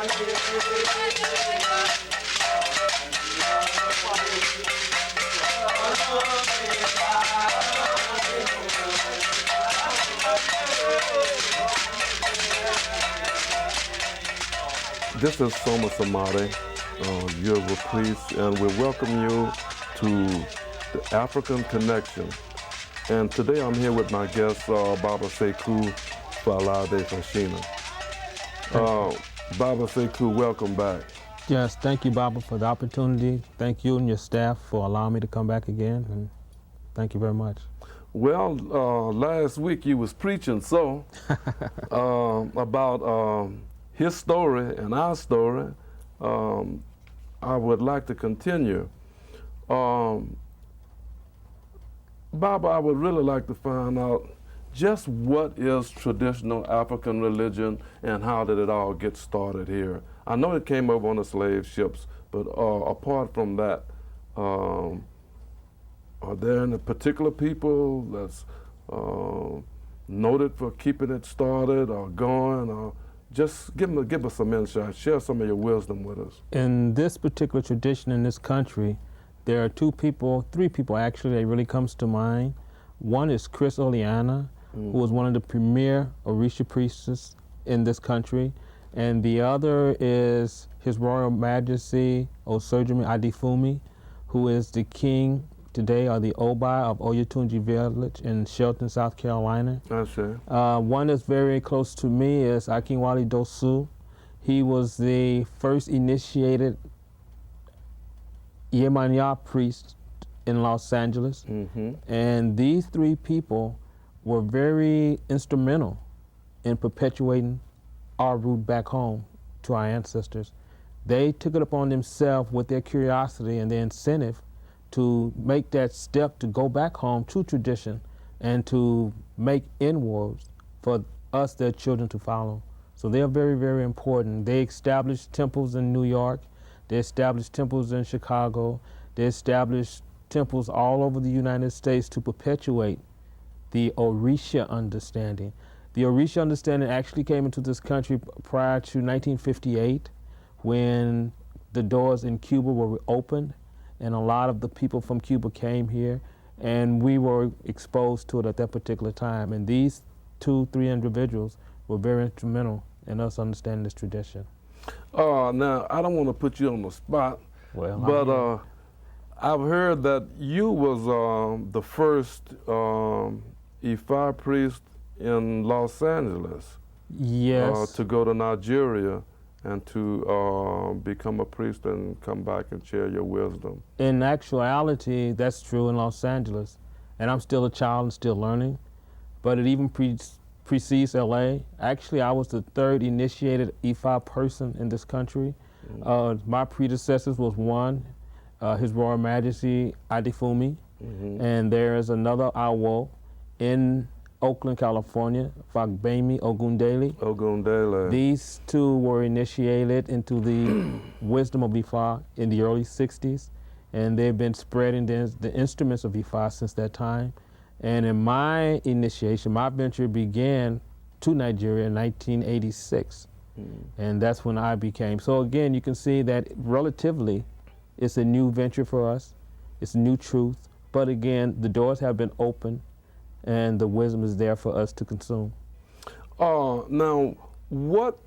This is Somadhi, Yoruba priest, and we welcome you to the African Connection. And today I'm here with my guest, Baba Sekou Falade Fashina. Baba Sekou, welcome back. Yes, thank you, Baba, for the opportunity. Thank you and your staff for allowing me to come back again, and thank you very much. Well, last week you was preaching about his story and our story. I would like to continue. Baba, I would really like to find out just what is traditional African religion and how did it all get started here? I know it came over on the slave ships, but apart from that, are there any particular people that's noted for keeping it started or going? Or just give us some insight, share some of your wisdom with us. In this particular tradition in this country, there are three people actually that really comes to mind. One is Chris Oleana, who was one of the premier Orisha priestesses in this country. And the other is His Royal Majesty Osojimi Adifumi, who is the king today, or the Oba of Oyetunji Village in Shelton, South Carolina. I see. One that's very close to me is Akinwale Dosu. He was the first initiated Yemanya priest in Los Angeles. And these three people were very instrumental in perpetuating our root back home to our ancestors. They took it upon themselves with their curiosity and their incentive to make that step to go back home to tradition and to make inroads for us, their children, to follow. So they are very, very important. They established temples in New York. They established temples in Chicago. They established temples all over the United States to perpetuate the Orisha understanding. The Orisha understanding actually came into this country prior to 1958, when the doors in Cuba were opened, and a lot of the people from Cuba came here, and we were exposed to it at that particular time. And these 2-3 individuals were very instrumental in us understanding this tradition. Now, I don't want to put you on the spot, but I've heard that you was the first Ifa priest in Los Angeles. Yes. To go to Nigeria and to become a priest and come back and share your wisdom. In actuality, that's true in Los Angeles. And I'm still a child and still learning, but it even precedes LA. Actually, I was the third initiated Ifa person in this country. My predecessors was one, His Royal Majesty Adifumi, and there is another Awo in Oakland, California, Fagbemi Ogundele. These two were initiated into the wisdom of Ifa in the early 60s, and they've been spreading the instruments of Ifa since that time. And in my initiation, my venture began to Nigeria in 1986, and that's when I became. So again, you can see that relatively, it's a new venture for us, it's new truth, but again, the doors have been opened, and the wisdom is there for us to consume. Now, what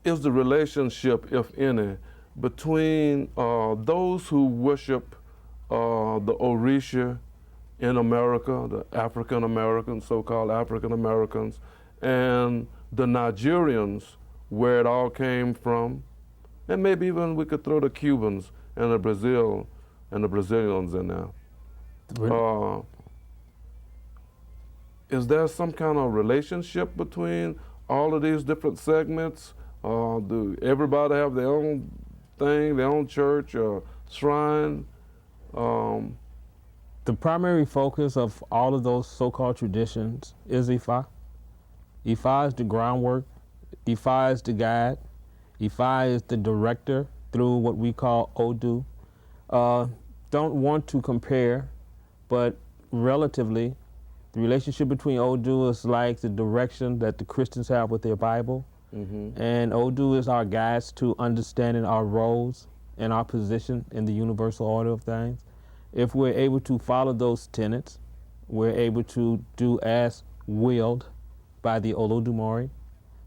is the relationship, if any, between those who worship the Orisha in America, the African Americans, so-called African Americans, and the Nigerians, where it all came from, and maybe even we could throw the Cubans and the Brazilians in there. Is there some kind of relationship between all of these different segments? Do everybody have their own thing, their own church or shrine? The primary focus of all of those so-called traditions is Ifa. Ifa is the groundwork. Ifa is the guide. Ifa is the director through what we call Odu. Don't want to compare, but relatively, the relationship between Odu is like the direction that the Christians have with their Bible. And Odu is our guides to understanding our roles and our position in the universal order of things. If we're able to follow those tenets, we're able to do as willed by the Olodumare.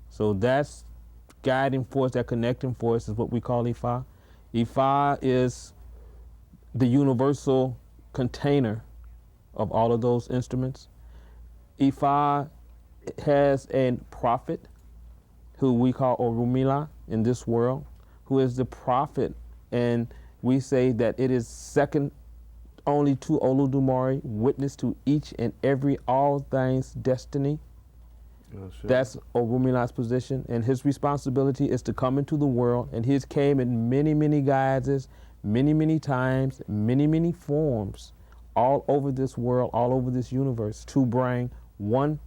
So that's guiding force, that connecting force is what we call Ifa. Ifa is the universal container of all of those instruments. Ifa has a prophet who we call Orunmila in this world, who is the prophet, and we say that it is second only to Olodumare, witness to each and every all things destiny. That's Orunmila's position, and his responsibility is to come into the world, and he's came in many, many guises, many, many times, many, many forms, all over this world, all over this universe, to bring one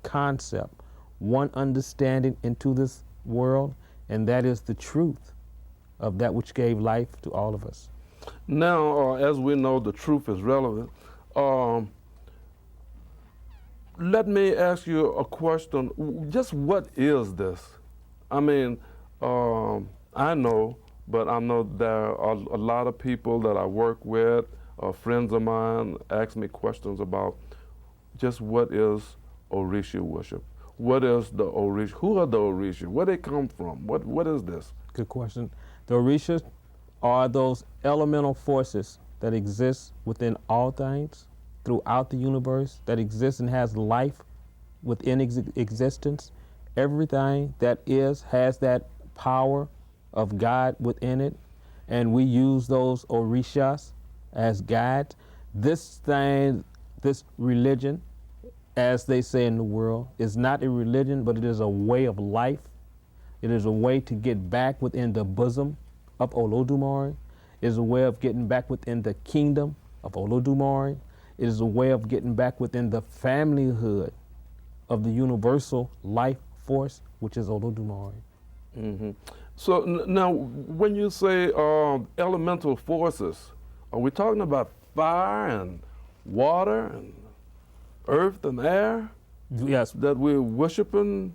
concept, one understanding into this world, and that is the truth of that which gave life to all of us. Now, as we know, the truth is relevant. Let me ask you a question. Just what is this? I mean, I know, but I know there are a lot of people that I work with, friends of mine, ask me questions about just what is Orisha worship? What is the Orisha? Who are the Orisha? Where they come from? What is this? Good question. The Orishas are those elemental forces that exist within all things, throughout the universe, that exists and has life within existence. Everything that is has that power of God within it, and we use those Orishas as guides. This thing, this religion, as they say in the world, is not a religion, but it is a way of life. It is a way to get back within the bosom of Olodumare. It is a way of getting back within the kingdom of Olodumare. It is a way of getting back within the familyhood of the universal life force, which is Olodumare. So now, when you say elemental forces, are we talking about fire and water and earth and air? Yes. That we're worshiping?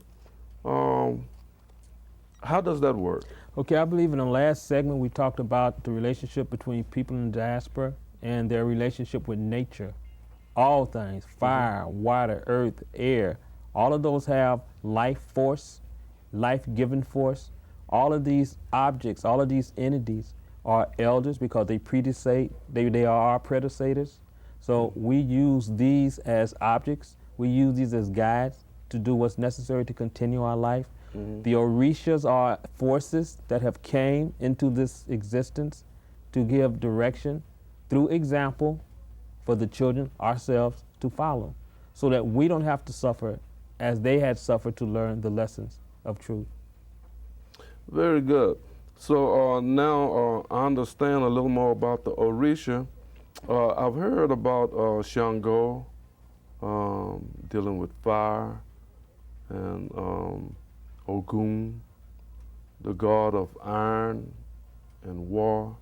How does that work? Okay, I believe in the last segment we talked about the relationship between people in the diaspora and their relationship with nature. All things, fire, water, earth, air, all of those have life force, life-giving force. All of these objects, all of these entities are elders because they predecate, they are our predecessors. So we use these as objects, we use these as guides to do what's necessary to continue our life. The Orishas are forces that have came into this existence to give direction through example for the children, ourselves, to follow, so that we don't have to suffer as they had suffered to learn the lessons of truth. Very good. So now I understand a little more about the Orisha. I've heard about Shango dealing with fire, and Ogun, the god of iron and war.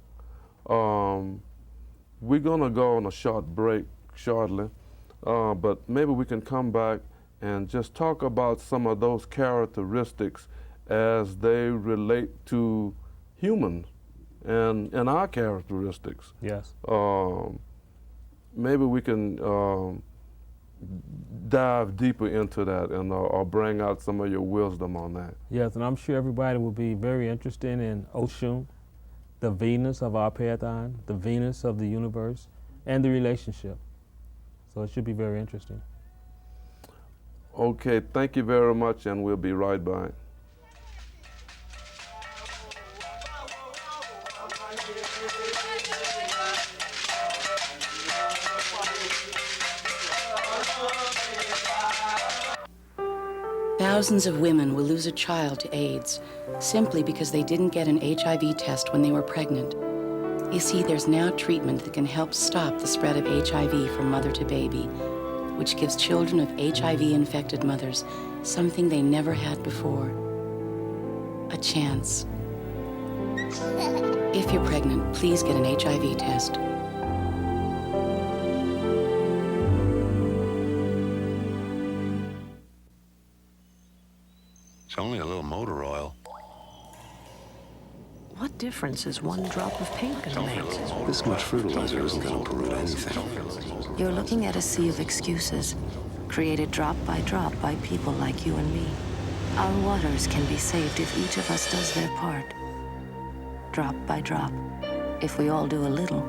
We're gonna go on a short break shortly, but maybe we can come back and just talk about some of those characteristics as they relate to humans and our characteristics. Yes. Maybe we can dive deeper into that and or bring out some of your wisdom on that. Yes, and I'm sure everybody will be very interested in Oshun, the Venus of our Pantheon, the Venus of the universe, and the relationship. So it should be very interesting. Okay, thank you very much, and we'll be right back. Thousands of women will lose a child to AIDS simply because they didn't get an HIV test when they were pregnant. You see, there's now treatment that can help stop the spread of HIV from mother to baby, which gives children of HIV-infected mothers something they never had before: a chance. If you're pregnant, please get an HIV test. It's only a little motor oil. What difference is one drop of paint going to make? This much fertilizer isn't going to pollute anything. You're looking at a sea of excuses, created drop by people like you and me. Our waters can be saved if each of us does their part. Drop by drop. If we all do a little,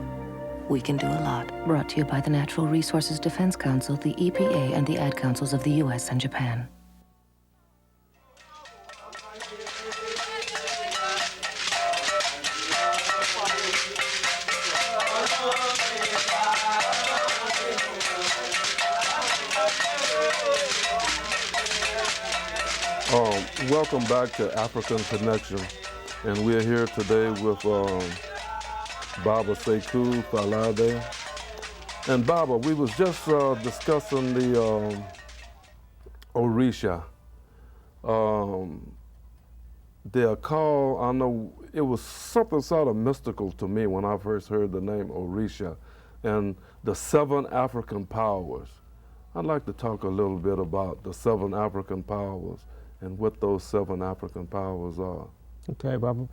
we can do a lot. Brought to you by the Natural Resources Defense Council, the EPA, and the Ad Councils of the US and Japan. Welcome back to African Connection, and we're here today with Baba Sekou Falade. And Baba, we was just discussing the Orisha. They're called, I know, it was something sort of mystical to me when I first heard the name Orisha, and the 7 African powers. I'd like to talk a little bit about the 7 African powers and what those 7 African powers are. Okay, Baba.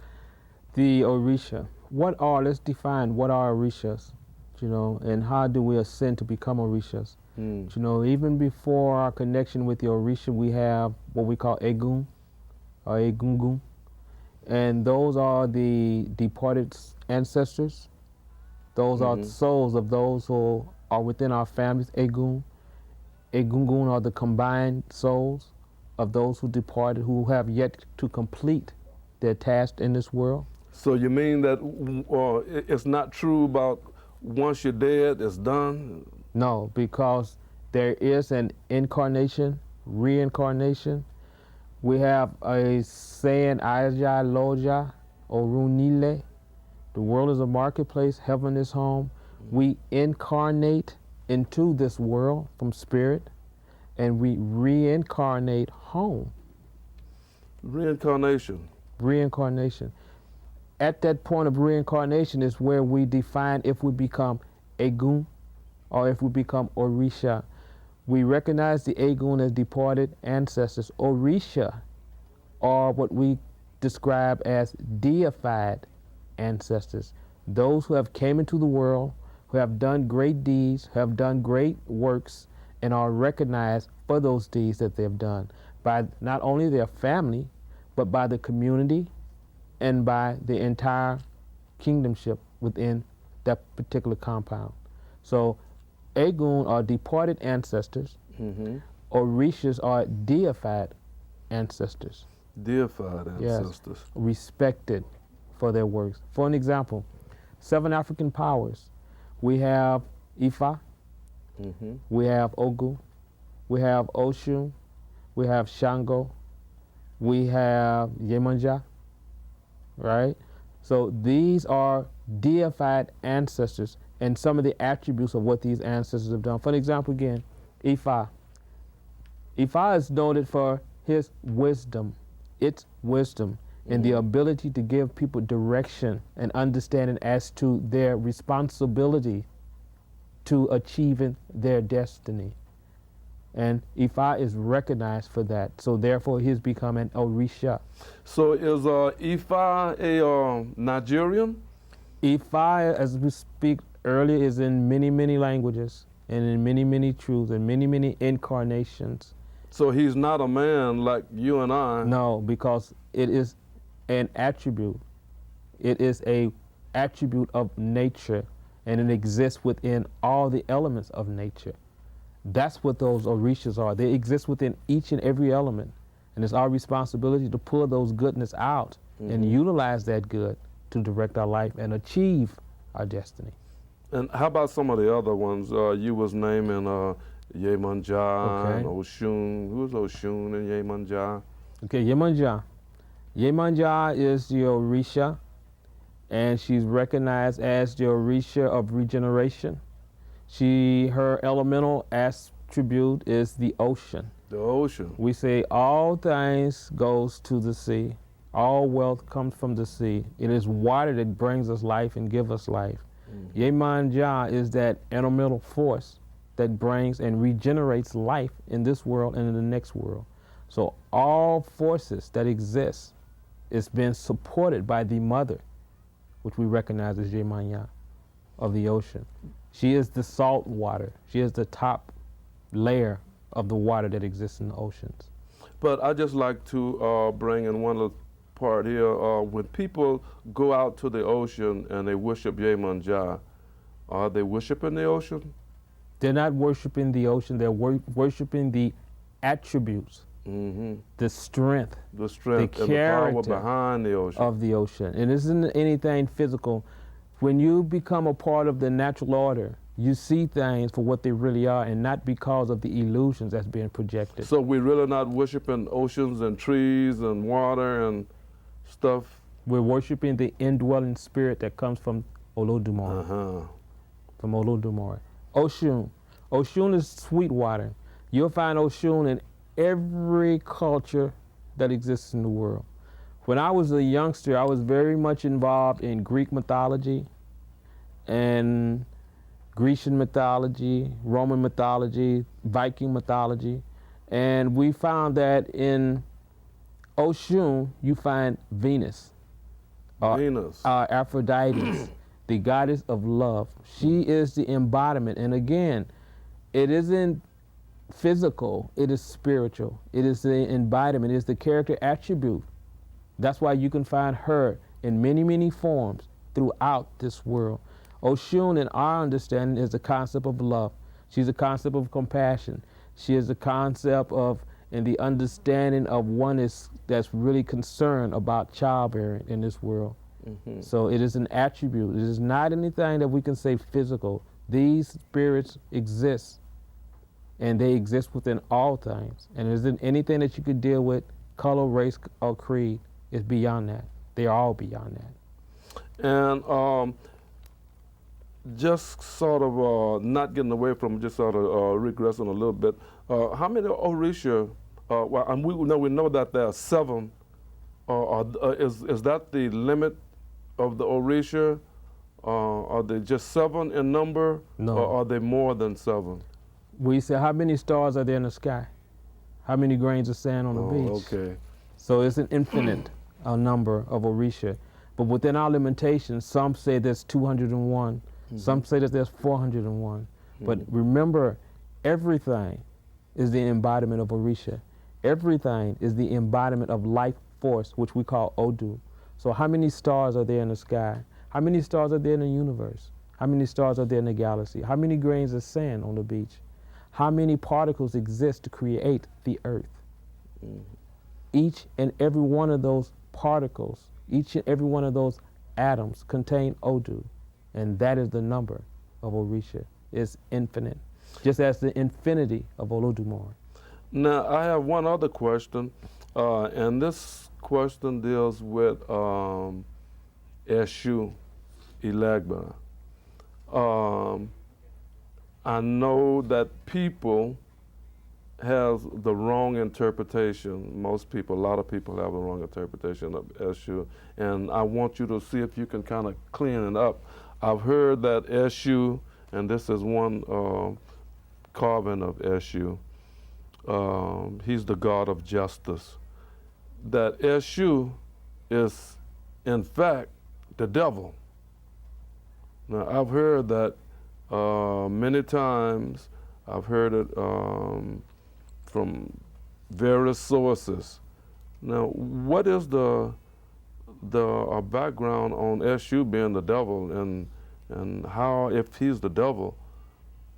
The Orisha. Let's define what are Orishas, and how do we ascend to become Orishas? Even before our connection with the Orisha, we have what we call Egun, or Egungun. And those are the departed ancestors. Those are the souls of those who are within our families, Egun. Egungun are the combined souls of those who departed, who have yet to complete their task in this world. So you mean that it's not true about once you're dead, it's done? No, because there is an incarnation, reincarnation. We have a saying, Aja Loja, Orunmila. The world is a marketplace, heaven is home. We incarnate into this world from spirit, and we reincarnate home. Reincarnation. Reincarnation. At that point of reincarnation is where we define if we become Egun or if we become Orisha. We recognize the Egun as departed ancestors. Orisha are what we describe as deified ancestors. Those who have came into the world, who have done great deeds, have done great works, and are recognized for those deeds that they've done by not only their family, but by the community and by the entire kingdomship within that particular compound. So Egun are departed ancestors, Orishas are deified ancestors. Deified ancestors. Yes, respected for their works. For an example, 7 African powers. We have Ifa, we have Ogu, we have Oshun, we have Shango, we have Yemanja, right? So these are deified ancestors and some of the attributes of what these ancestors have done. For an example again, Ifa. Ifa is noted for his wisdom, its wisdom, and the ability to give people direction and understanding as to their responsibility to achieving their destiny. And Ifa is recognized for that, so therefore he's become an Orisha. So is Ifa a Nigerian? Ifa, as we speak earlier, is in many, many languages and in many, many truths and many, many incarnations. So he's not a man like you and I? No, because it is an attribute. It is a attribute of nature, and it exists within all the elements of nature. That's what those Orishas are. They exist within each and every element, and it's our responsibility to pull those goodness out and utilize that good to direct our life and achieve our destiny. And how about some of the other ones? You was naming Yemanja and Oshun. Who's Oshun and Yemanja? Okay, Yemanja. Yemanja is the Orisha, and she's recognized as the Orisha of regeneration. Her elemental attribute is the ocean. The ocean. We say all things goes to the sea. All wealth comes from the sea. It is water that brings us life and gives us life. Yemanja is that elemental force that brings and regenerates life in this world and in the next world. So all forces that exist is being supported by the mother, which we recognize as Yemaya of the ocean. She is the salt water. She is the top layer of the water that exists in the oceans. But I just like to bring in one little part here. When people go out to the ocean and they worship Yemanja, are they worshiping the ocean? They're not worshiping the ocean. They're worshiping the attributes, the strength, The character strength and the power behind the ocean. of the ocean. And it isn't anything physical. When you become a part of the natural order, you see things for what they really are and not because of the illusions that's being projected. So we're really not worshiping oceans and trees and water and stuff? We're worshiping the indwelling spirit that comes from Olodumare. From Olodumare. Oshun. Oshun is sweet water. You'll find Oshun in every culture that exists in the world. When I was a youngster, I was very much involved in Greek mythology and Grecian mythology, Roman mythology, Viking mythology. And we found that in Oshun, you find Venus. Aphrodite, the goddess of love. She is the embodiment. And again, it isn't physical, it is spiritual. It is the embodiment, it is the character attribute. That's why you can find her in many, many forms throughout this world. Oshun, in our understanding, is the concept of love. She's a concept of compassion. She is a concept of, and the understanding of one that's really concerned about childbearing in this world. So it is an attribute. It is not anything that we can say physical. These spirits exist, and they exist within all things. And it isn't anything that you could deal with, color, race, or creed. It's beyond that. They are all beyond that. And just sort of not getting away from, just sort of regressing a little bit. How many Orisha? Well, and we know that there are 7. Is that the limit of the Orisha? Are they just 7 in number? No. Or are they more than 7? We say, how many stars are there in the sky? How many grains of sand on the beach? Okay. So it's an infinite number of Orisha. But within our limitations, some say there's 201. Some say that there's 401. But remember, everything is the embodiment of Orisha. Everything is the embodiment of life force, which we call Odu. So how many stars are there in the sky? How many stars are there in the universe? How many stars are there in the galaxy? How many grains of sand on the beach? How many particles exist to create the earth? Each and every one of those particles, each and every one of those atoms contain Odu. And that is the number of Orisha. It's infinite, just as the infinity of Olodumare. Now, I have one other question, and this question deals with Eshu Ilegba. I know that people have the wrong interpretation. Most people, a lot of people have the wrong interpretation of Eshu, and I want you to see if you can kind of clean it up. I've heard that Eshu, and this is one carving of Eshu, he's the god of justice. That Eshu is, in fact, the devil. Now, I've heard that many times. I've heard it from various sources. Now, what is the background on Eshu being the devil, and how, if he's the devil,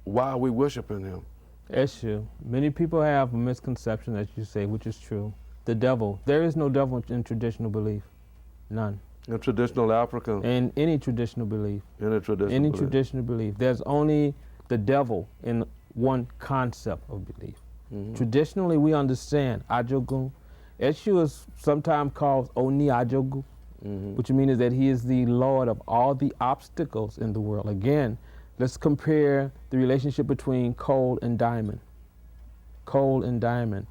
why are we worshiping him? Eshu, many people have a misconception, as you say, which is true. The devil, there is no devil in traditional belief, none. In traditional African? In any traditional belief. Any traditional belief. There's only the devil in one concept of belief. Traditionally, we understand Ajogun. Eshu is sometimes called Oni Ajogu, which means that he is the Lord of all the obstacles in the world. Again, let's compare the relationship between coal and diamond. Coal and diamond.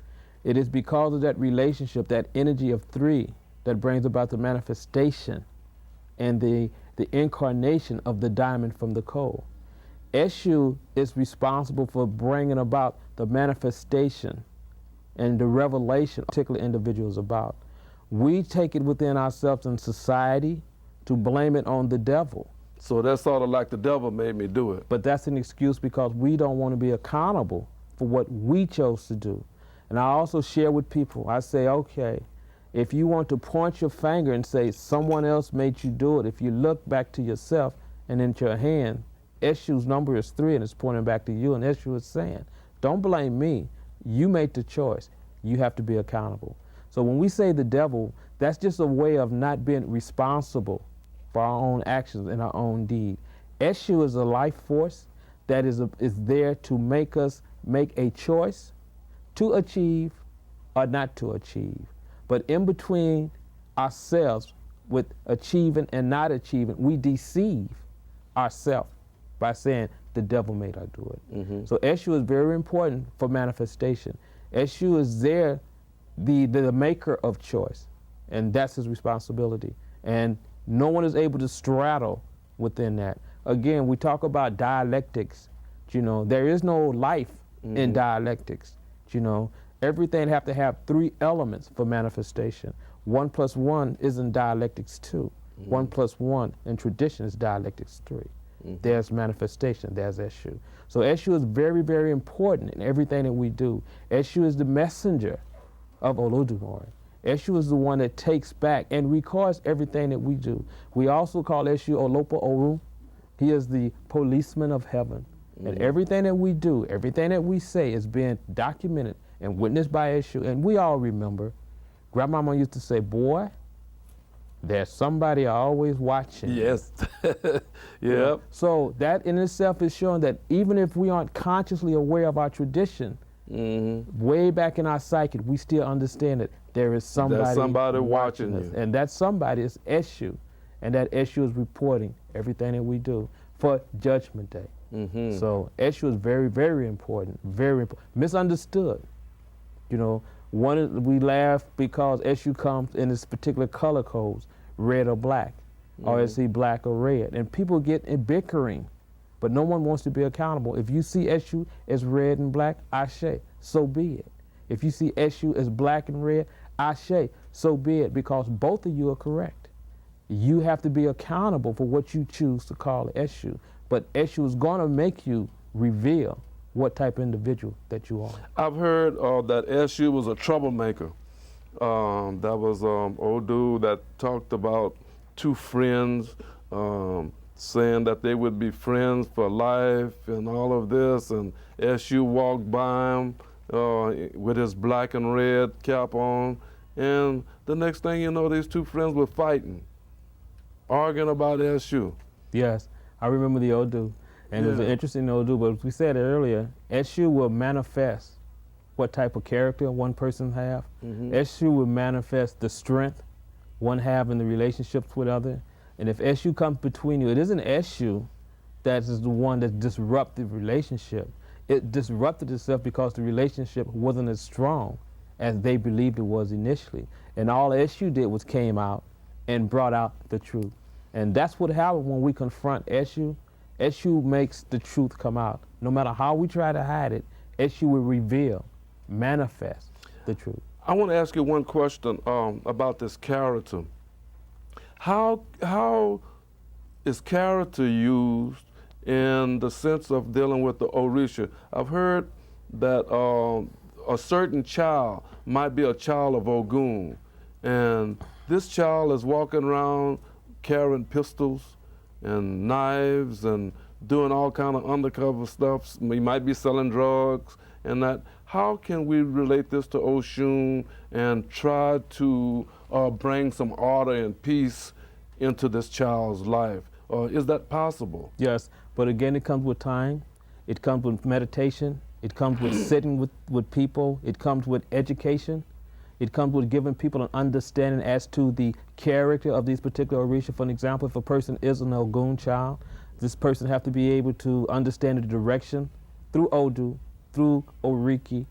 It is because of that relationship, that energy of 3, that brings about the manifestation and the incarnation of the diamond from the coal. Eshu is responsible for bringing about the manifestation and the revelation particular individual is about. We take it within ourselves in society to blame it on the devil. So that's sort of like the devil made me do it. But that's an excuse because we don't want to be accountable for what we chose to do. And I also share with people, I say, okay, if you want to point your finger and say someone else made you do it, if you look back to yourself and into your hand, Eshu's number is 3 and it's pointing back to you, and Eshu is saying, don't blame me. You made the choice. You have to be accountable. So when we say the devil, that's just a way of not being responsible for our own actions and our own deed. Eshu is a life force that is there to make us make a choice to achieve or not to achieve. But in between ourselves with achieving and not achieving, we deceive ourselves by saying the devil made us do it. So Eshu is very important for manifestation. Eshu is there, the maker of choice, and that's his responsibility. And no one is able to straddle within that. Again, we talk about dialectics. You know, there is no life in dialectics. You know, everything have to have 3 elements for manifestation. 1 + 1 is in dialectics 2. 1 + 1 in tradition is dialectics 3. There's manifestation, there's Eshu. So Eshu is very, very important in everything that we do. Eshu is the messenger of Olodumare. Eshu is the one that takes back and records everything that we do. We also call Eshu Olopo Oru. He is the policeman of heaven. And everything that we do, everything that we say is being documented and witnessed by Eshu. And we all remember, Grandmama used to say, boy, there's somebody always watching. Yes. Yep. So that in itself is showing that even if we aren't consciously aware of our tradition, way back in our psyche, we still understand that there is somebody watching us. you. And that somebody is Eshu. And that Eshu is reporting everything that we do for Judgment Day. So Eshu is very, very important, very important. Misunderstood. You know, we laugh because Eshu comes in this particular color codes, red or black, or is he black or red? And people get in bickering, but no one wants to be accountable. If you see Eshu as red and black, ashe, so be it. If you see Eshu as black and red, ashe, so be it, because both of you are correct. You have to be accountable for what you choose to call Eshu, but Eshu is going to make you reveal what type of individual that you are. I've heard that Eshu was a troublemaker. That was old dude that talked about 2 friends saying that they would be friends for life and all of this, and Eshu walked by him with his black and red cap on, and the next thing you know, these 2 friends were fighting, arguing about Eshu. Yes, I remember the Odu. And it was an interesting Odu, but as we said earlier, Eshu will manifest what type of character one person have. Eshu will manifest the strength one have in the relationships with other. And if Eshu comes between you, it isn't Eshu that is the one that disrupted the relationship. It disrupted itself because the relationship wasn't as strong as they believed it was initially. And all Eshu did was came out and brought out the truth. And that's what happens when we confront Eshu. Eshu makes the truth come out. No matter how we try to hide it, Eshu will reveal, manifest the truth. I want to ask you one question about this character. How is character used in the sense of dealing with the Orisha? I've heard that a certain child might be a child of Ogun, and this child is walking around carrying pistols and knives and doing all kind of undercover stuff. He might be selling drugs and that. How can we relate this to Oshun and try to bring some order and peace into this child's life? Is that possible? Yes, but again, it comes with time. It comes with meditation. It comes with sitting with people. It comes with education. It comes with giving people an understanding as to the character of these particular Orisha. For an example, if a person is an Ogun child, this person have to be able to understand the direction through Odu, through Oriki,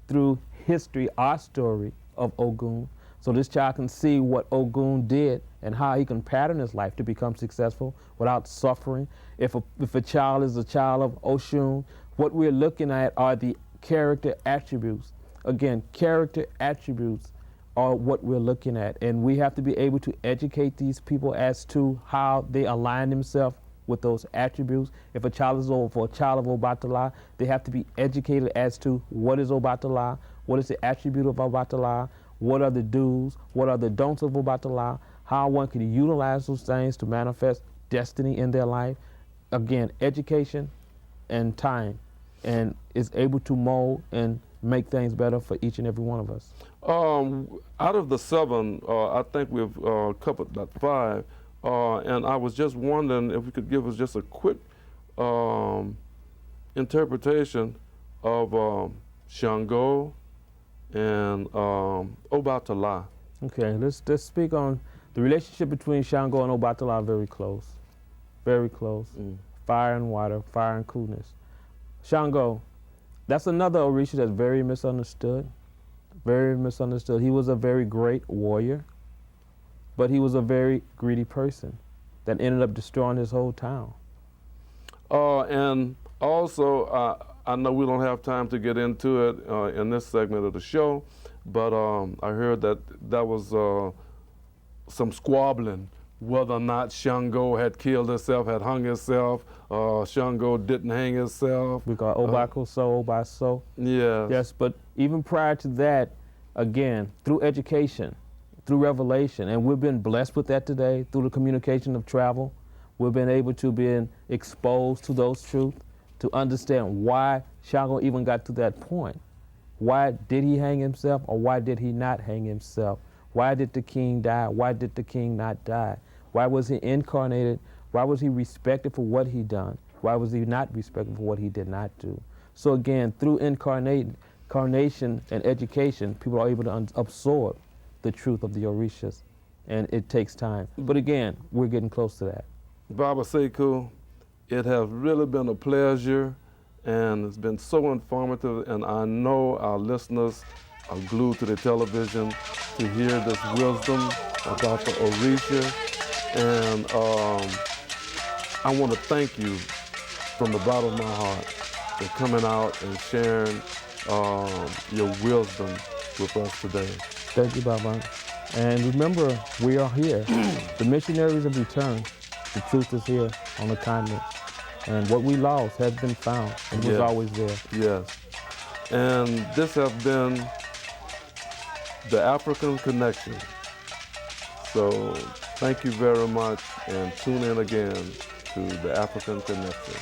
through history, our story of Ogun. So this child can see what Ogun did and how he can pattern his life to become successful without suffering. If a child is a child of Oshun, what we're looking at are the character attributes Again, character attributes are what we're looking at, and we have to be able to educate these people as to how they align themselves with those attributes. If a child is for a child of Obatala, they have to be educated as to what is Obatala, what is the attribute of Obatala, what are the do's, what are the don'ts of Obatala, how one can utilize those things to manifest destiny in their life. Again, education and time, and is able to mold and make things better for each and every one of us. Out of the 7, I think we've covered about 5, and I was just wondering if you could give us just a quick interpretation of Shango and Obatala. Okay, let's speak on the relationship between Shango and Obatala. Very close, very close. Fire and water, fire and coolness. Shango, that's another Orisha that's very misunderstood. Very misunderstood. He was a very great warrior, but he was a very greedy person that ended up destroying his whole town. And also, I know we don't have time to get into it in this segment of the show, but I heard that there was some squabbling whether or not Shango had killed himself, had hung himself. Shango didn't hang himself. We call Obako so, Obaso. Yes. Yes, but even prior to that, again, through education, through revelation, and we've been blessed with that today through the communication of travel. We've been able to be exposed to those truths, to understand why Shango even got to that point. Why did he hang himself, or why did he not hang himself? Why did the king die? Why did the king not die? Why was he incarnated? Why was he respected for what he done? Why was he not respected for what he did not do? So again, through incarnation and education, people are able to absorb the truth of the Orishas, and it takes time. But again, we're getting close to that. Baba Sekou, it has really been a pleasure, and it's been so informative, and I know our listeners are glued to the television to hear this wisdom about the Orisha. And I want to thank you from the bottom of my heart for coming out and sharing your wisdom with us today. Thank you, Baba. And remember, we are here. The missionaries have returned. The truth is here on the continent. And what we lost has been found. It was always there. Yes. And this has been the African Connection. So thank you very much, and tune in again to the African Connection.